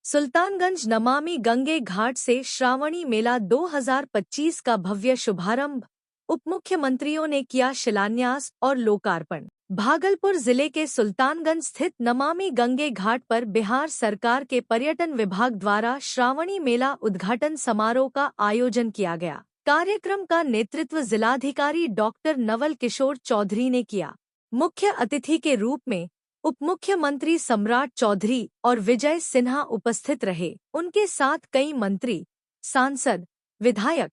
सुल्तानगंज नमामि गंगे घाट से श्रावणी मेला 2025 का भव्य शुभारंभ। उपमुख्यमंत्रियों ने किया शिलान्यास और लोकार्पण। भागलपुर जिले के सुल्तानगंज स्थित नमामि गंगे घाट पर बिहार सरकार के पर्यटन विभाग द्वारा श्रावणी मेला उद्घाटन समारोह का आयोजन किया गया। कार्यक्रम का नेतृत्व जिलाधिकारी डॉक्टर नवल किशोर चौधरी ने किया। मुख्य अतिथि के रूप में उपमुख्यमंत्री सम्राट चौधरी और विजय सिन्हा उपस्थित रहे। उनके साथ कई मंत्री, सांसद, विधायक,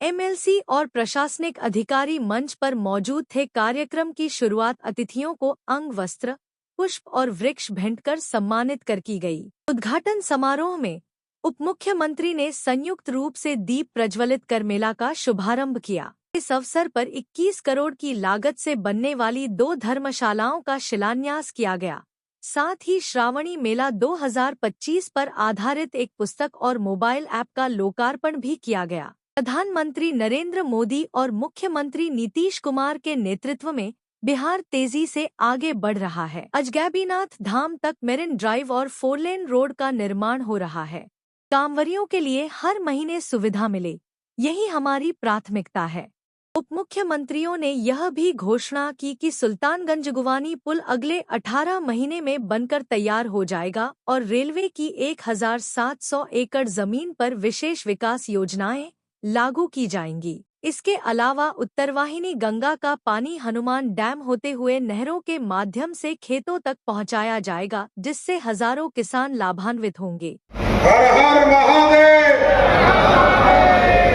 एमएलसी और प्रशासनिक अधिकारी मंच पर मौजूद थे। कार्यक्रम की शुरुआत अतिथियों को अंग वस्त्र, पुष्प और वृक्ष भेंट कर सम्मानित कर की गई। उद्घाटन समारोह में उपमुख्यमंत्री ने संयुक्त रूप से दीप प्रज्वलित कर मेला का शुभारंभ किया। इस अवसर पर 21 करोड़ की लागत से बनने वाली 2 धर्मशालाओं का शिलान्यास किया गया। साथ ही श्रावणी मेला 2025 पर आधारित एक पुस्तक और मोबाइल ऐप का लोकार्पण भी किया गया। प्रधानमंत्री नरेंद्र मोदी और मुख्यमंत्री नीतीश कुमार के नेतृत्व में बिहार तेजी से आगे बढ़ रहा है। अजगैबीनाथ धाम तक मेरिन ड्राइव और 4 लेन रोड का निर्माण हो रहा है। कांवरियों के लिए हर महीने सुविधा मिले, यही हमारी प्राथमिकता है। उपमुख्यमंत्रियों ने यह भी घोषणा की कि सुल्तानगंज गुवानी पुल अगले 18 महीने में बनकर तैयार हो जाएगा और रेलवे की 1700 एकड़ जमीन पर विशेष विकास योजनाएं लागू की जाएंगी। इसके अलावा उत्तरवाहिनी गंगा का पानी हनुमान डैम होते हुए नहरों के माध्यम से खेतों तक पहुंचाया जाएगा, जिससे हजारों किसान लाभान्वित होंगे। हर हर महादेव,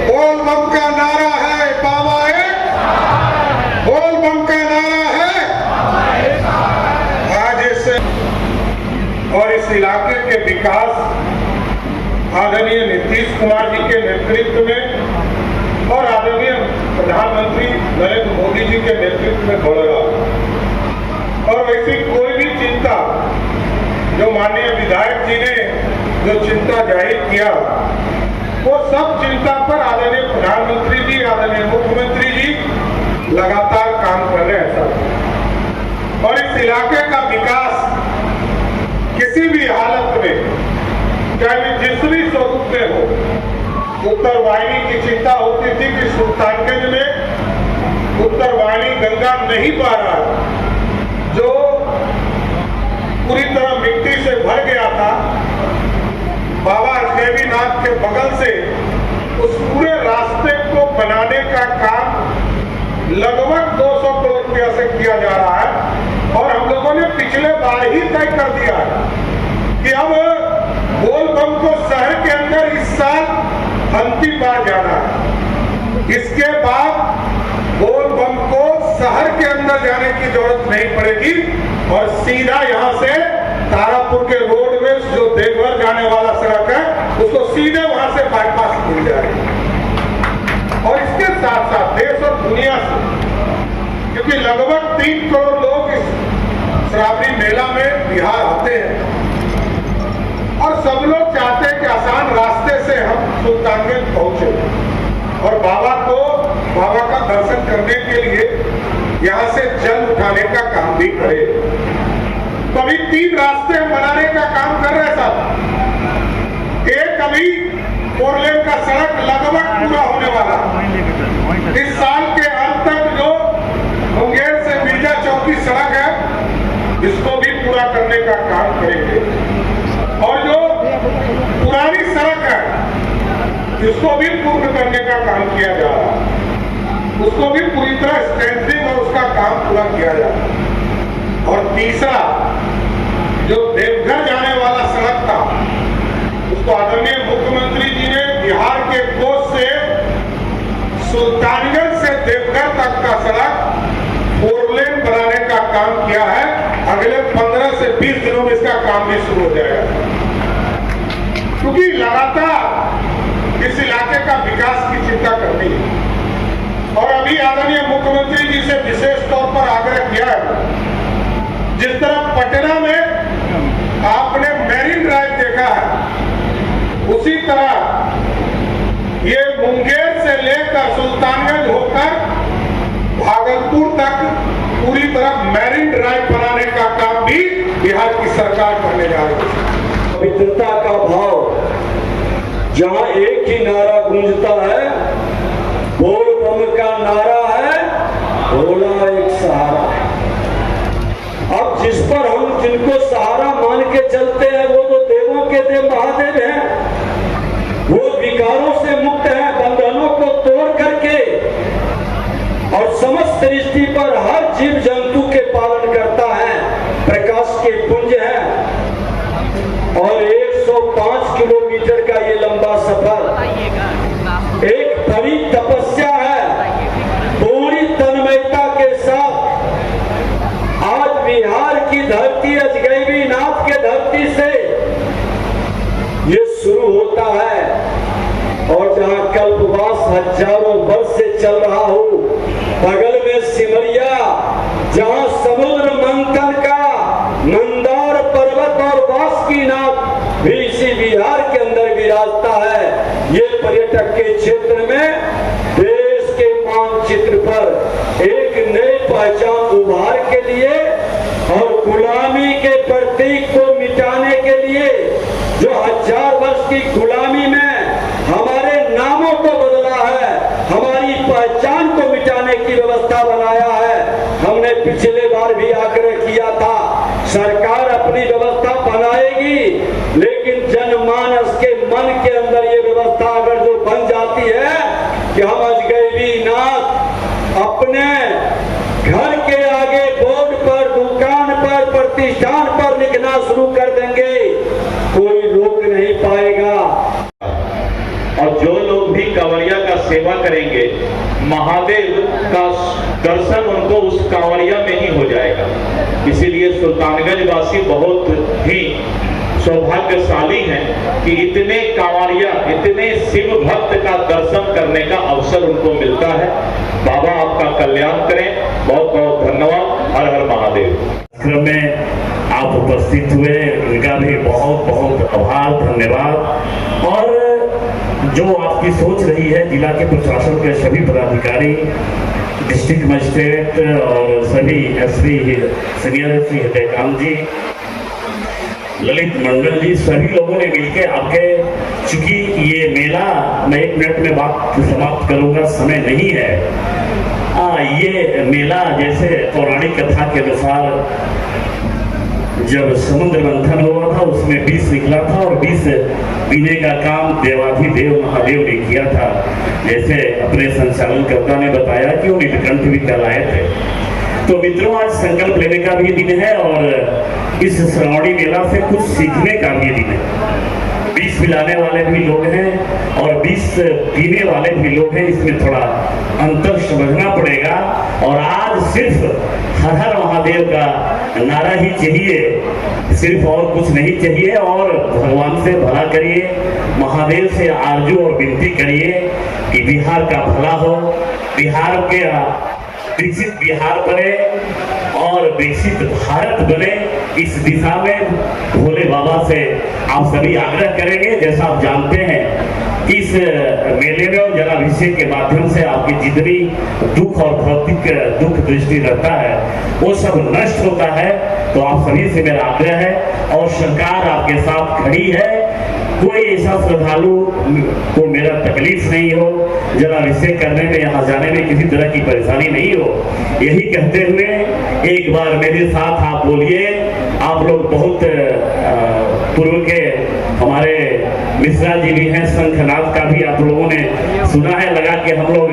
बोल बम का नारा है, बाबा एक, बोल बम का नारा है। आज इस और इस इलाके के विकास आदरणीय नीतीश कुमार जी के नेतृत्व में और आदरणीय प्रधानमंत्री नरेंद्र मोदी जी के नेतृत्व में बढ़ रहा। और वैसी कोई भी चिंता जो माननीय विधायक जी ने जो चिंता जाहिर किया, वो सब चिंता पर आदरणीय प्रधानमंत्री जी, आदरणीय मुख्यमंत्री जी लगातार काम कर रहे हैं सर। और इस इलाके का विकास किसी भी हालत में, चाहे जिस भी स्वरूप में हो, उत्तरवाहिनी की चिंता होती थी कि सुल्तानगंज में उत्तरवाहिनी गंगा नहीं पा रहा है, जो पूरी तरह मिट्टी से भर गया था। बाबा अजगैबीनाथ के बगल से उस पूरे रास्ते को बनाने का काम लगभग 200 करोड़ रुपया से किया जा रहा है। और हम लोगों ने पिछले बार ही तय कर दिया है कि अब बोल बम को शहर के अंदर इस साल अंतिम बार जाना है। इसके बाद बोल बम को शहर के अंदर जाने की जरूरत नहीं पड़ेगी और सीधा यहाँ से तारापुर के रोडवेज जो देवघर जाने वाला सड़क है, उसको सीधे वहां से बाईपास मिल जाएगी। और इसके साथ साथ देश और दुनिया से, क्योंकि लगभग 3 करोड़ लोग इस श्रावणी मेला में बिहार आते हैं और सब लोग चाहते हैं कि आसान रास्ते से हम सुल्तानगंज पहुंचे और बाबा का दर्शन करने के लिए यहाँ से जल उठाने का काम भी करे। तो अभी 3 रास्ते हम बनाने का काम कर रहे हैं साहब। एक अभी 4 लेन का सड़क लगभग पूरा होने वाला, इस साल के अंत तक जो मुंगेर से मिर्जा चौक की सड़क है, इसको भी पूरा करने का काम करेंगे। और जो पुरानी सड़क है, इसको भी पूर्ण करने का काम किया जा रहा है। उसको भी पूरी तरह स्ट्रेंथनिंग और उसका काम पूरा किया जा रहा है। और तीसरा, जो देवघर जाने वाला सड़क था, उसको आदरणीय मुख्यमंत्री जी ने बिहार के कोस से सुल्तानगंज से देवघर तक का सड़क 4 लेन बनाने का काम किया है। अगले 15 से 20 दिनों में इसका काम भी शुरू हो जाएगा, क्योंकि लगातार इस इलाके का विकास की चिंता करनी है। और अभी आदरणीय मुख्यमंत्री जी से विशेष तौर पर आग्रह किया है, जिस तरह पटना में आपने मेरिन ड्राइव देखा है, उसी तरह ये मुंगेर से लेकर सुल्तानगंज होकर भागलपुर तक पूरी तरह मेरिन ड्राइव बनाने का काम भी बिहार की सरकार करने जा रही है। पवित्रता का भाव, जहां एक ही नारा गूंजता है, बोल बम का नारा है, भोला एक सहारा है। अब जिस पर हम जिनको सहारा मान के चलते हैं वो तो देवों के देव महादेव हैं, वो विकारों से मुक्त हैं, बंधनों को तोड़ करके और समस्त सृष्टि पर हर जीव जंतु के पालन करता है, प्रकाश के पुंज है। और 105 किलोमीटर का ये लंबा सफर एक बड़ी तपस्या है। पूरी तन्मयता के साथ आज बिहार की धरती अजगैबी नाथ के धरती से ये शुरू होता है, और जहां कल्पवास हजारों वर्ष से चल रहा हो, बगल में सिमरिया, जहां समुद्र मंथन का मंदार पर्वत और बासुकीनाथ भी इसी बिहार के अंदर विराजता है। ये पर्यटक के क्षेत्र में देश के मानचित्र पर एक नई पहचान उभार के लिए और गुलामी के प्रतीक को मिटाने के लिए, जो 1000 वर्ष की गुलामी में हमारे नामों को बदला है, हमारी पहचान को मिटाने की व्यवस्था बनाया है। हमने पिछले बार भी आग्रह किया था, सरकार अपनी व्यवस्था बनाएगी, लेकिन जनमानस के मन के अंदर ये व्यवस्था अगर जो बन जाती है कि हम अजगैबी नाथ अपने घर के आगे बोर्ड पर, दुकान पर, प्रतिष्ठान पर लिखना शुरू कर देंगे, कोई रोक नहीं पाएगा। और जो लोग भी कांवड़िया का सेवा करेंगे, महादेव का दर्शन उनको उस कांवड़िया में ही हो जाएगा। इसीलिए सुल्तानगंज वासी बहुत ही सौभाग्यशाली हैं कि इतने कांवड़िया, इतने शिव भक्त का दर्शन करने का अवसर उनको मिलता है। बाबा आपका कल्याण करें, बहुत बहुत धन्यवाद। हर हर महादेव। कार्यक्रम में आप उपस्थित हुए, इनका भी बहुत बहुत आभार, धन्यवाद। और जो आपकी सोच रही है, जिला के प्रशासन के सभी पदाधिकारी, डिस्ट्रिक्ट मजिस्ट्रेट और सभी एसपी, सीनियर एसपी हृदयकांत जी, ललित मंडल जी, सभी लोगों ने मिलकर आपके, चूंकि ये मेला मैं 1 मिनट में बात समाप्त करूंगा, समय नहीं है। ये मेला जैसे पौराणिक कथा के अनुसार जब समुद्र मंथन हुआ था उसमें विष निकला था और विष पीने का काम देवाधिदेव महादेव ने किया था। जैसे अपने संचालनकर्ता ने बताया कि वो नीलकंठ भी कहलाए थे। तो मित्रों, आज संकल्प लेने का भी दिन है और इस श्रावणी मेला से कुछ सीखने का भी दिन है। विष पिलाने वाले भी लोग हैं और विष पीने वाले भी लोग हैं, इसमें थोड़ा अंतर समझना पड़ेगा। और आज सिर्फ हर हर महादेव का नारा ही चाहिए, सिर्फ और कुछ नहीं चाहिए। और भगवान से भला करिए, महादेव से आरजू और विनती करिए कि बिहार का भला हो, बिहार के विकसित बिहार बने और विकसित भारत बने। इस दिशा में भोले बाबा से आप सभी आग्रह करेंगे। जैसा आप जानते हैं, इस मेले में जलाभिषेक के माध्यम से आपकी जितनी दुख और भौतिक दुख दृष्टि रहता है वो सब नष्ट होता है। तो आप सभी से मेरा आग्रह है और सरकार आपके साथ खड़ी है। कोई ऐसा श्रद्धालु को मेरा तकलीफ नहीं हो, जलाभिषेक करने में, यहाँ जाने में किसी तरह की परेशानी नहीं हो। यही कहते हुए एक बार मेरे साथ आप बोलिए। आप लोग बहुत पूर्व के हमारे मिश्रा जी भी हैं, शंखनाद का भी आप लोगों ने सुना है। लगा कि हम लोग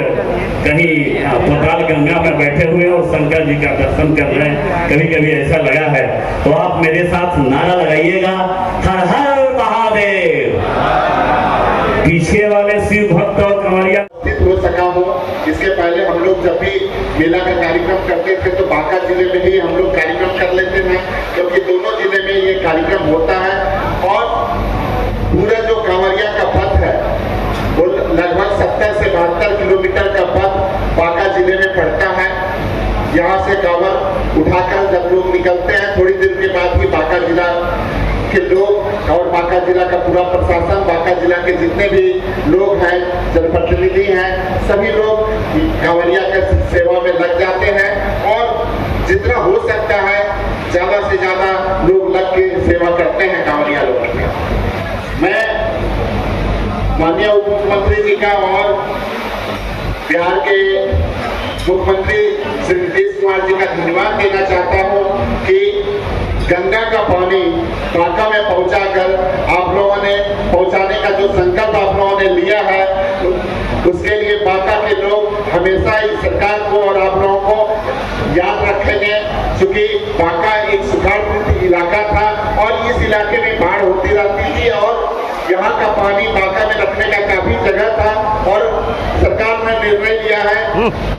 कहीं पताल गंगा में बैठे हुए और शंकर जी का दर्शन कर रहे हैं, कभी कभी ऐसा लगा है। तो आप मेरे साथ नारा लगाइएगा, हर हर महादेव। पीछे वाले शिव भक्त और कंवरिया हो सका हो। इसके पहले हम लोग जब भी मेला का कार्यक्रम करते थे तो बांका जिले में ही हम लोग कार्यक्रम कर लेते हैं, क्योंकि दोनों जिले में ये कार्यक्रम होता है। और पूरा जो कांवरिया का पथ है वो लगभग 70 से 72 किलोमीटर का पथ बांका जिले में पड़ता है। यहाँ से कांवर उठाकर जब लोग निकलते हैं, थोड़ी देर के बाद ही बांका जिला के लोग और बांका जिला का पूरा प्रशासन, बांका जिला के जितने भी लोग हैं, जनप्रतिनिधि हैं, सभी लोग कांवरिया के सेवा में लग जाते हैं। और जितना हो सकता है ज्यादा से ज्यादा लोग लग के सेवा करते हैं कांवरिया लोगों की। माननीय उप मुख्यमंत्री जी का और बिहार के मुख्यमंत्री श्री नीतीश कुमार जी का धन्यवाद देना चाहता हूँ कि गंगा का पानी बांका में पहुंचाकर आप लोगों ने पहुंचाने का जो संकल्प आप लोगों ने लिया है उसके लिए बांका के लोग हमेशा इस सरकार को और आप लोगों को याद रखेंगे, क्योंकि बांका एक सुखाड़ इलाका था और इस इलाके में बाढ़ होती रहती थी और यहाँ का पानी बांका में रखने का काफी जगह था और सरकार ने निर्णय लिया है